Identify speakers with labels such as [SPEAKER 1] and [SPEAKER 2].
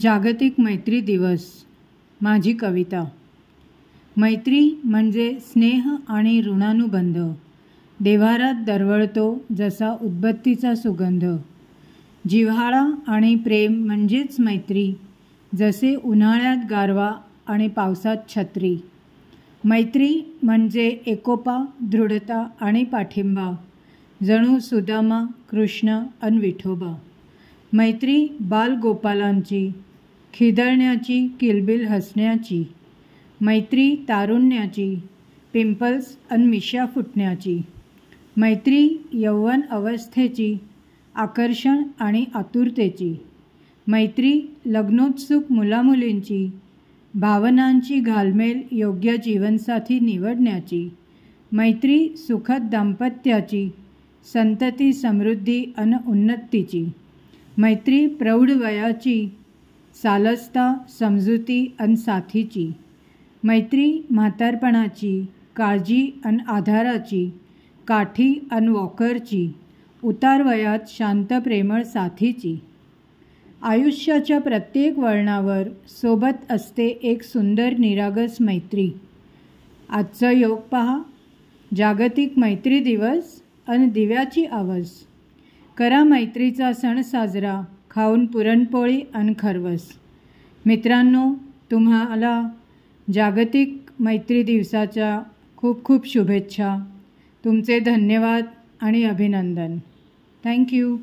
[SPEAKER 1] जागतिक मैत्री दिवस. माझी कविता. मैत्री म्हणजे स्नेह आणि ऋणानुबंध. देव्हारात दरवळतो जसा उदबत्तीचा सुगंध. जिव्हाळा आणि प्रेम म्हणजेच मैत्री, जसे उन्हाळ्यात गारवा आणि पावसात छत्री. मैत्री म्हणजे एकोपा, दृढता आणि पाठिंबा, जणू सुदामा, कृष्ण अन विठोबा. मैत्री बालगोपालांची, खिदळण्याची, किलबिल हसण्याची. मैत्री तारुण्याची, पिंपल्स अन मिशा फुटण्याची. मैत्री यौवन अवस्थेची, आकर्षण आणि आतुरतेची. मैत्री लग्नोत्सुक मुलामुलींची, भावनांची घालमेल योग्य जीवनसाथी निवडण्याची. मैत्री सुखद दाम्पत्याची, संतती समृद्धी अन उन्नतीची. मैत्री प्रौढ वयाची, सालसता समजुती अन साथीची. मैत्री म्हातारपणाची, काळजी अन आधाराची, काठी अन वॉकरची, उतार वयात शांत प्रेमळ साथीची. आयुष्याच्या प्रत्येक वळणावर सोबत असते एक सुंदर निरागस मैत्री. आजचा योग पहा. जागतिक मैत्री दिवस अन दिव्याची आवस. करा मैत्रीचा सण साजरा, खाऊन पुरणपोळी अन खरवस. मित्रांनो, तुम्हाला जागतिक मैत्री दिवसाच्या खूप खूप शुभेच्छा. तुमचे धन्यवाद आणि अभिनंदन. थँक्यू.